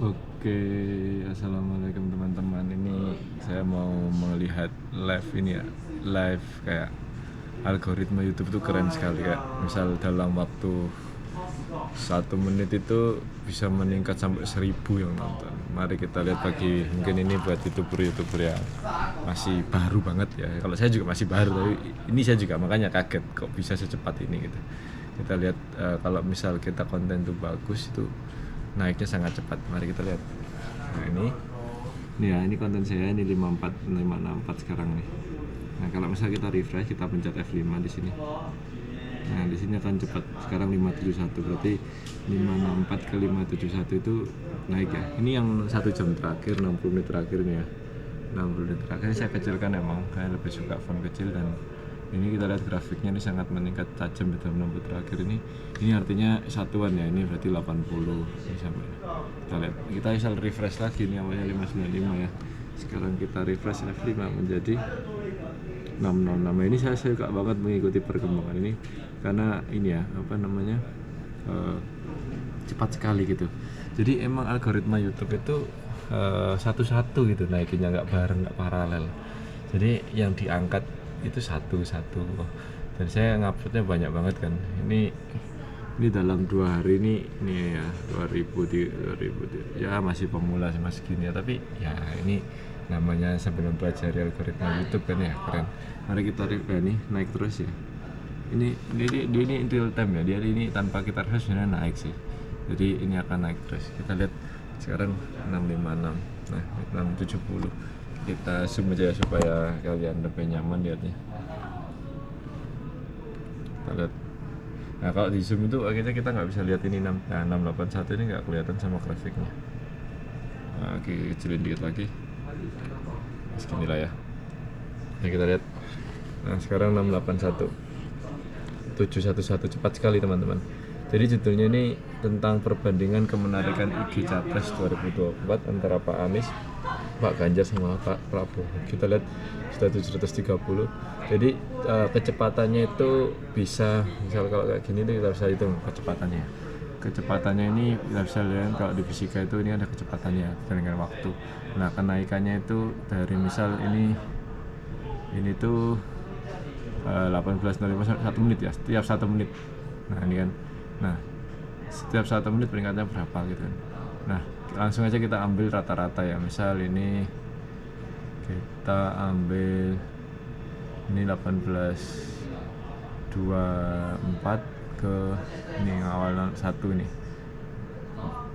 Oke, assalamualaikum teman-teman. Ini saya mau melihat live ini ya, live kayak algoritma YouTube tuh keren sekali kayak misal dalam waktu 1 menit itu bisa meningkat sampai 1.000 yang nonton. Mari kita lihat bagi mungkin ini buat youtuber yang masih baru banget ya. Kalau saya juga masih baru, tapi ini saya juga makanya kaget kok bisa secepat ini gitu. Kita lihat kalau misal kita konten tuh bagus itu naiknya sangat cepat. Mari kita lihat. Nah ini ya, ini konten saya ini 56564 sekarang nih. Nah kalau misalnya kita refresh, kita pencet F5 di sini. Nah di sini akan cepat. Sekarang 571, berarti 564 ke 571 itu naik ya. Ini yang 1 jam terakhir, 60 menit terakhir nih ya. 60 menit terakhir saya kecilkan emang, saya lebih suka font kecil. Dan ini kita lihat grafiknya ini sangat meningkat tajam di dalam 60 terakhir ini artinya satuan ya, ini berarti 80 ini sampai. Kita lihat, kita misal refresh lagi, ini awalnya 595 ya, sekarang kita refresh F5 menjadi 606. Nah ini saya suka banget mengikuti perkembangan ini karena ini ya, apa namanya, cepat sekali gitu. Jadi emang algoritma YouTube itu satu-satu gitu naikinnya, nggak bareng, nggak paralel. Jadi yang diangkat itu satu-satu. Dan saya nguploadnya banyak banget kan. Ini dalam 2 hari ini ya 2000 ya, masih pemula sih, masih gini ya, tapi ya ini namanya sebelum belajar algoritma YouTube kan ya, keren. Mari kita refresh nih, naik terus ya. Ini real time ya, dia ini tanpa kita refresh sebenarnya naik sih. Jadi ini akan naik terus. Kita lihat sekarang 656, nah 670. Kita zoom aja ya supaya kalian lebih nyaman lihatnya. Kita lihat. Nah kalau di zoom itu akhirnya kita nggak bisa lihat ini 681 ini nggak kelihatan sama grafiknya. Nah, oke, kecilin dikit lagi. Seginilah ya. Nah kita lihat. Nah sekarang 681 711, cepat sekali teman-teman. Jadi judulnya ini tentang perbandingan kemenarikan IG Capres 2024 antara Pak Anies, Pak Ganjar sama Pak Prabowo. Kita lihat sudah 730. Jadi kecepatannya itu bisa, misal kalau kayak gini kita bisa hitung kecepatannya. Kecepatannya ini kita bisa lihat kalau di fisika itu ini ada kecepatannya dengan waktu. Nah kenaikannya itu dari misal ini tuh 18.05 1 menit ya, setiap 1 menit. Nah ini kan, nah setiap 1 menit peringkatnya berapa gitu kan. Nah langsung aja kita ambil rata-rata ya, misal ini kita ambil ini 18.24 ke ini yang awal 1 ini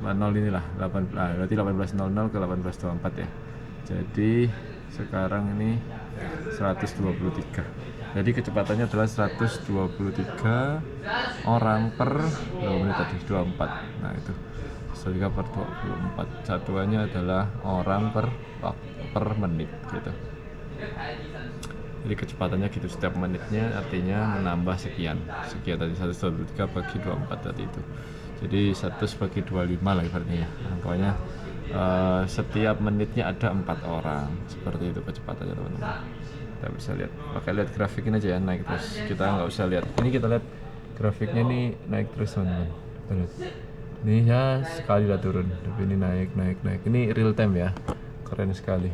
0 inilah 18, berarti 18.00 ke 18.24 ya. Jadi sekarang ini 123. Jadi kecepatannya adalah 123 orang per berapa menit tadi? 24. Nah itu 123 per 24. Satuannya adalah orang per menit gitu. Jadi kecepatannya gitu, setiap menitnya artinya menambah sekian tadi, 123 bagi 24 tadi itu. Jadi 100 bagi 25 lah ibaratnya ya. Angkanya setiap menitnya ada 4 orang. Seperti itu kecepatannya teman-teman. Kita bisa lihat, pakai lihat grafiknya aja ya, naik terus. Kita nggak usah lihat. Ini kita lihat grafiknya ini naik terus teman-teman. Ini ya sekali lah turun, tapi ini naik. Ini real time ya, keren sekali.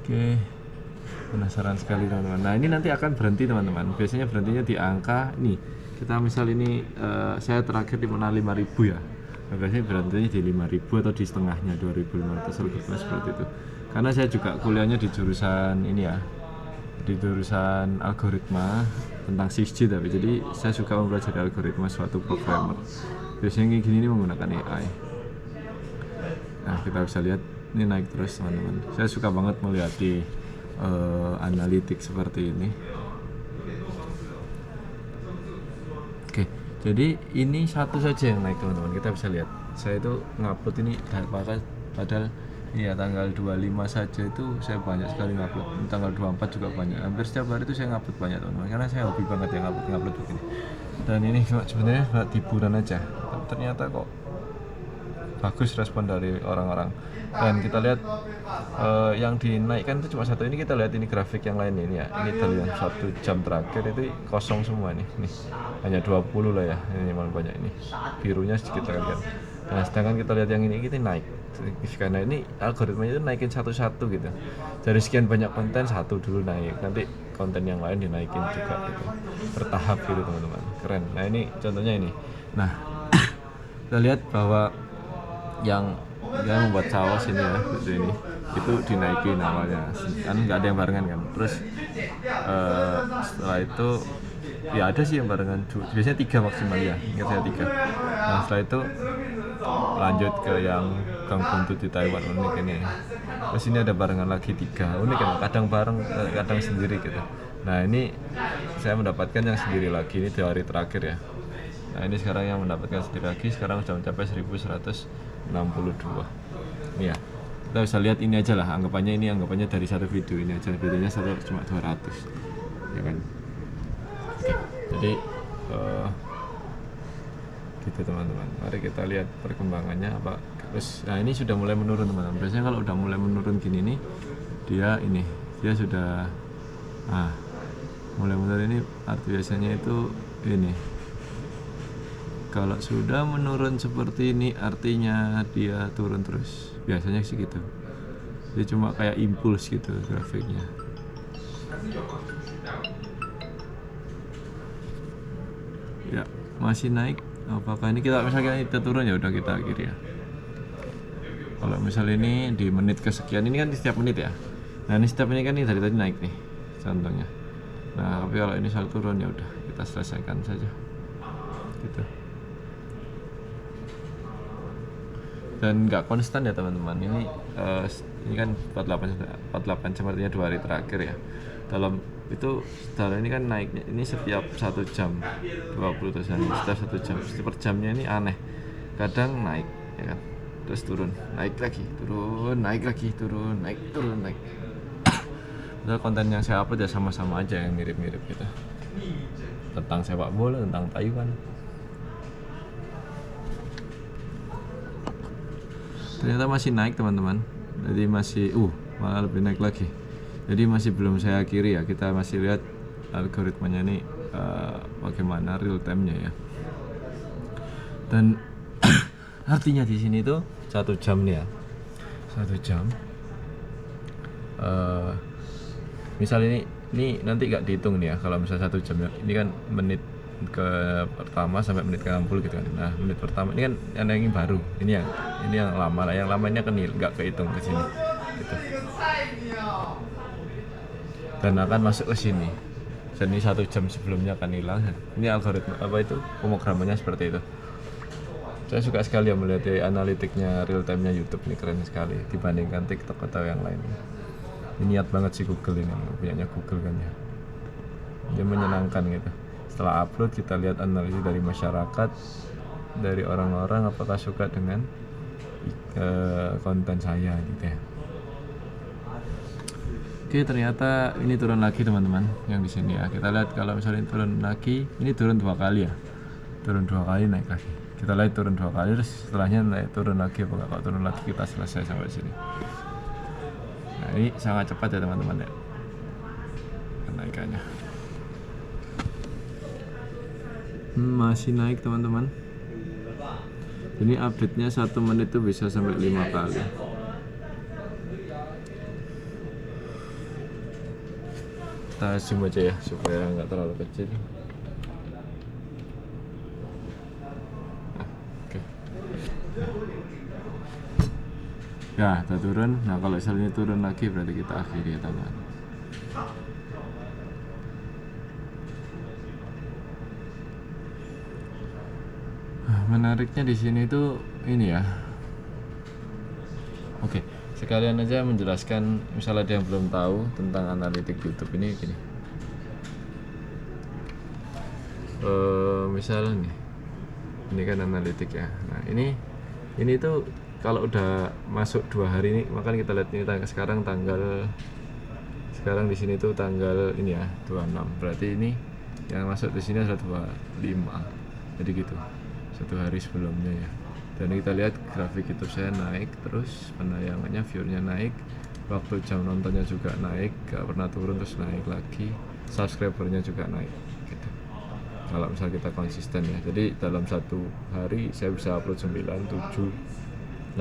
Oke, penasaran sekali teman-teman. Nah ini nanti akan berhenti teman-teman. Biasanya berhentinya di angka nih. Kita misal ini saya terakhir di mana 5.000 ya. Nah, biasanya berhentinya di 5.000 atau di setengahnya 2.500 seperti itu. Karena saya juga kuliahnya di jurusan ini ya, di jurusan algoritma tentang 6G, tapi jadi saya suka mempelajari algoritma suatu programmer. Biasanya kayak gini ini menggunakan AI. Nah kita bisa lihat ini naik terus teman-teman. Saya suka banget melihat di analitik seperti ini. Oke, jadi ini satu saja yang naik teman-teman. Kita bisa lihat. Saya itu ngupload ini padahal iya tanggal 25 saja itu saya banyak sekali ngupload. Tanggal 24 juga banyak. Hampir setiap hari itu saya ngupload banyak teman-teman. Karena saya hobi banget ya ngupload begini. Dan ini sebenarnya buat hiburan aja. Tapi ternyata kok bagus respon dari orang-orang. Dan kita lihat yang dinaikkan itu cuma satu. Ini kita lihat ini grafik yang lain ini ya. Ini dari yang 1 jam terakhir itu kosong semua nih. Hanya 20 lah ya. Ini malah banyak ini. Birunya sedikit kan. Nah, sedangkan kita lihat yang ini naik. Karena ini algoritmanya itu naikin satu-satu gitu. Dari sekian banyak konten satu dulu naik, nanti konten yang lain dinaikin juga gitu. Bertahap gitu teman-teman. Keren. Nah, ini contohnya ini. Nah, kita lihat bahwa yang membuat saus ini ya, gitu ini itu dinaikin awalnya kan nggak ada yang barengan kan. Terus setelah itu ya ada sih yang barengan, biasanya 3 maksimal ya, ingat saya 3. Nah, setelah itu lanjut ke yang Gang Buntut di Taiwan, unik ini. Terus ini ada barengan lagi 3, unik kan, kadang bareng kadang sendiri gitu. Nah, ini saya mendapatkan yang sendiri lagi, ini di hari terakhir ya. Nah, ini sekarang yang mendapatkan sendiri lagi, sekarang sudah mencapai 1162. Ini ya, kita bisa lihat ini aja lah, anggapannya dari satu video ini aja, videonya cuma 200 ya kan. Oke, jadi gitu teman-teman, mari kita lihat perkembangannya apa. Terus nah, ini sudah mulai menurun teman-teman. Biasanya kalau udah mulai menurun gini nih, dia sudah mulai menurun. Ini arti biasanya itu ini, kalau sudah menurun seperti ini artinya dia turun terus, biasanya sih gitu. Jadi cuma kayak impuls gitu grafiknya. Ya, masih naik. Apakah ini misalnya kita turun, ya udah kita akhiri ya. Kalau misalnya ini di menit kesekian, ini kan di setiap menit ya. Nah, ini setiap ini kan ini dari tadi naik nih contohnya. Nah, tapi kalau ini soal turun ya udah kita selesaikan saja gitu. Dan nggak konstan ya teman-teman. Ini kan 48 jam, artinya 2 hari terakhir ya. Dalam itu setelah ini kan naiknya ini setiap 1 jam 20 terus, setiap 1 jam, setiap per jamnya ini aneh, kadang naik ya kan, terus turun, naik lagi, turun, naik lagi, turun, naik, turun, naik. Padahal konten yang saya upload ya sama-sama aja, yang mirip-mirip gitu, tentang sepak bola, tentang Taiwan. Ternyata masih naik teman-teman, jadi masih malah lebih naik lagi. Jadi masih belum saya akhiri ya, kita masih lihat algoritmanya ini bagaimana real time-nya ya. Dan artinya di sini tuh 1 jam nih ya, 1 jam. Misal ini nanti nggak dihitung nih ya, kalau misalnya 1 jam ya, ini kan menit ke pertama sampai menit ke 60 gitu kan. Nah, menit pertama ini kan yang baru, ini yang lama lah, yang lamanya kan nggak kehitung ke sini gitu. Dan akan masuk ke sini. Dan ini 1 jam sebelumnya akan hilang. Ini algoritma pemrogramannya seperti itu. Saya suka sekali ya melihat analitiknya real time-nya YouTube, ini keren sekali dibandingkan TikTok atau yang lain. Ini niat banget sih Google ini, punyanya Google kan ya. Dia menyenangkan gitu. Setelah upload kita lihat analisis dari masyarakat, dari orang-orang apakah suka dengan konten saya gitu ya. Oke, ternyata ini turun lagi teman-teman yang di sini ya. Kita lihat kalau misalnya turun lagi, ini turun 2 kali ya. Turun 2 kali, naik lagi. Kita lihat turun 2 kali, terus setelahnya naik turun lagi. Kalau turun lagi kita selesai sampai sini. Nah, ini sangat cepat ya teman-teman ya kenaikannya. Masih naik teman-teman. Ini update-nya 1 menit tuh bisa sampai 5 kali. Kita zoom aja ya supaya nggak terlalu kecil. Oke. Ya, kita turun. Nah, kalau misalnya turun lagi berarti kita akhiri ya teman. Menariknya di sini tuh ini ya. Oke, sekalian aja menjelaskan, misalnya ada yang belum tahu tentang analitik YouTube ini gini. Misalnya nih, ini kan analitik ya. Nah, ini tuh kalau udah masuk 2 hari ini, makanya kita lihat ini sekarang di sini tuh tanggal ini ya 26. Berarti ini yang masuk di sini adalah 25. Jadi gitu. 1 hari sebelumnya ya. Dan kita lihat grafik YouTube saya naik terus, penayangannya, viewernya naik, waktu jam nontonnya juga naik, gak pernah turun terus naik lagi, subscribernya juga naik gitu. Kalau misal kita konsisten ya, jadi dalam satu hari saya bisa upload 9, 7, 8,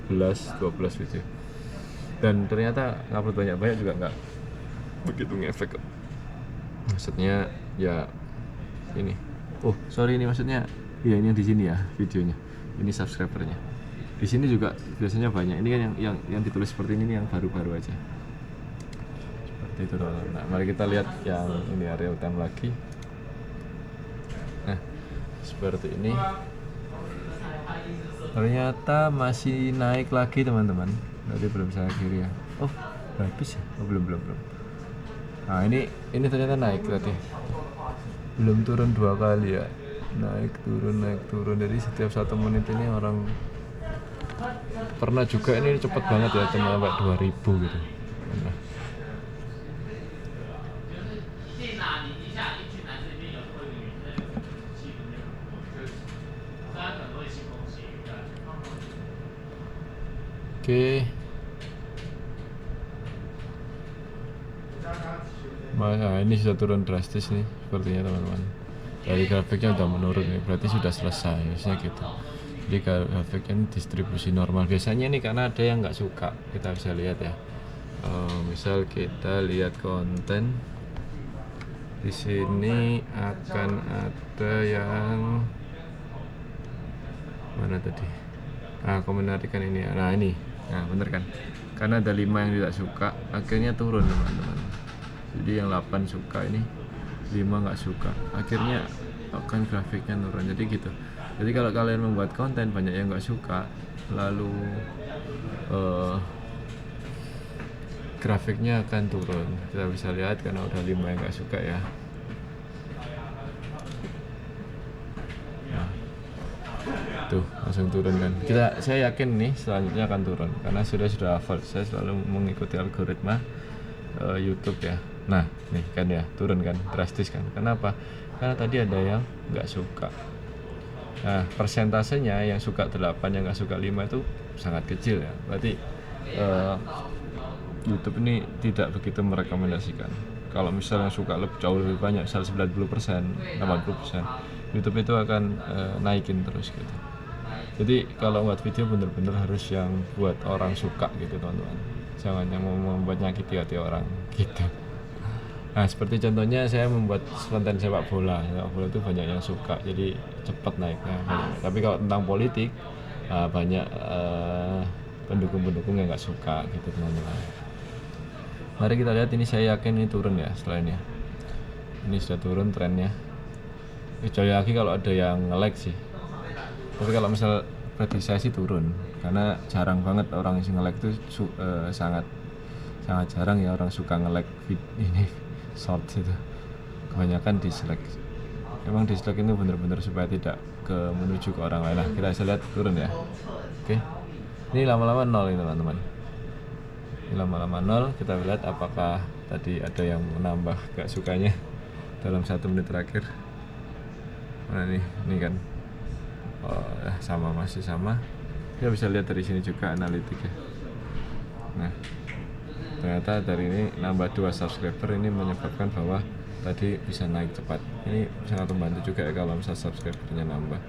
11, 12 video. Dan ternyata upload banyak-banyak juga nggak begitu ngefek kok. Maksudnya ya ini, oh sorry, ini maksudnya ya ini yang di sini ya videonya, ini subscribernya. Di sini juga biasanya banyak. Ini kan yang ditulis seperti ini yang baru-baru aja. Seperti itu teman-teman. Nah, mari kita lihat yang ini real time lagi. Nah, seperti ini. Ternyata masih naik lagi teman-teman. Berarti belum saya akhiri ya. Oh, habis ya? Oh, belum. Nah, ini ternyata naik tadi. Belum turun 2 kali ya. Naik turun. Jadi setiap 1 menit ini orang pernah juga ini cepet banget ya, cuma sampai 2000 gitu. Nah. Oke. Nah, ini sudah turun drastis nih sepertinya teman-teman. Dari grafiknya udah menurun nih, berarti sudah selesai biasanya gitu. Jadi grafiknya ini distribusi normal biasanya nih, karena ada yang nggak suka. Kita bisa lihat ya. Misal kita lihat konten di sini akan ada yang mana tadi? Komentarkan ini. Nah ini, nah bener kan? Karena ada 5 yang tidak suka, akhirnya turun teman-teman. Jadi yang 8 suka ini, 5 nggak suka, akhirnya akan grafiknya turun. Jadi gitu. Jadi kalau kalian membuat konten banyak yang nggak suka, lalu grafiknya akan turun. Kita bisa lihat karena udah 5 yang nggak suka ya. Nah, tuh langsung turun kan. Saya yakin nih selanjutnya akan turun karena sudah hafal. Saya selalu mengikuti algoritma YouTube ya. Nah, nih kan ya, turun kan, drastis kan. Kenapa? Karena tadi ada yang nggak suka. Nah, persentasenya yang suka 8, yang nggak suka 5 itu sangat kecil ya. Berarti YouTube ini tidak begitu merekomendasikan. Kalau misalnya suka jauh lebih banyak, misal 90%, 80%, YouTube itu akan naikin terus gitu. Jadi kalau buat video bener-bener harus yang buat orang suka gitu teman-teman. Jangan yang membuat nyakiti hati orang gitu. Nah, seperti contohnya saya membuat konten sepak bola itu banyak yang suka, jadi cepat naiknya. Tapi kalau tentang politik banyak pendukung-pendukung yang nggak suka gitu teman-teman. Mari kita lihat, ini saya yakin ini turun ya setelahnya. Ini sudah turun trennya. Kecuali lagi kalau ada yang nge-like sih. Tapi kalau misal prediksi saya sih turun, karena jarang banget orang yang nge-like itu sangat jarang ya orang suka nge-like ini short itu, kebanyakan dislike. Emang dislike itu bener-bener supaya tidak menuju ke orang lain. Nah, kita bisa lihat turun ya. Oke, ini lama-lama 0 ini teman-teman. Ini lama-lama 0. Kita lihat apakah tadi ada yang menambah gak sukanya dalam 1 menit terakhir. Nah ini kan masih sama. Kita bisa lihat dari sini juga analitiknya. Nah, ternyata dari ini nambah 2 subscriber ini menyebabkan bahwa tadi bisa naik cepat. Ini sangat membantu juga ya kalau misalnya subscribernya nambah.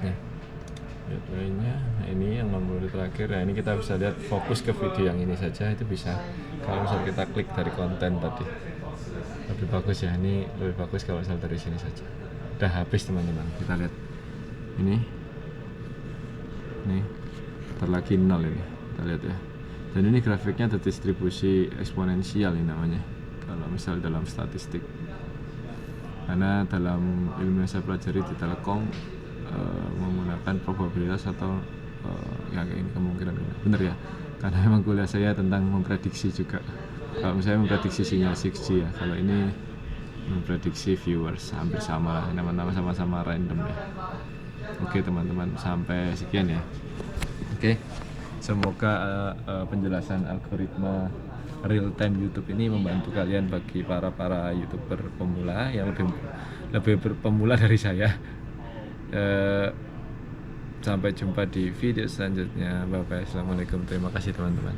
Nah, lainnya, nah ini yang nomor terakhir. Nah, ini kita bisa lihat fokus ke video yang ini saja, itu bisa kalau misalnya kita klik dari konten tadi. Lebih bagus ya, ini lebih bagus kalau misalnya dari sini saja. Udah habis teman-teman. Kita lihat ini terlagi 0 ini. Kita lihat ya. Dan ini grafiknya terdistribusi eksponensial ini namanya kalau misal dalam statistik. Karena dalam ilmu yang saya pelajari di Telkom menggunakan probabilitas atau yang ini kemungkinan benar ya, karena memang kuliah saya tentang memprediksi juga. Kalau misalnya memprediksi sinyal 6G ya, kalau ini memprediksi viewers, hampir sama lah, nama-nama sama-sama random ya. Oke teman-teman, sampai sekian ya. Oke, semoga penjelasan algoritma real time YouTube ini membantu kalian bagi para YouTuber pemula yang lebih pemula dari saya. Sampai jumpa di video selanjutnya. Bye bye. Assalamualaikum. Terima kasih teman-teman.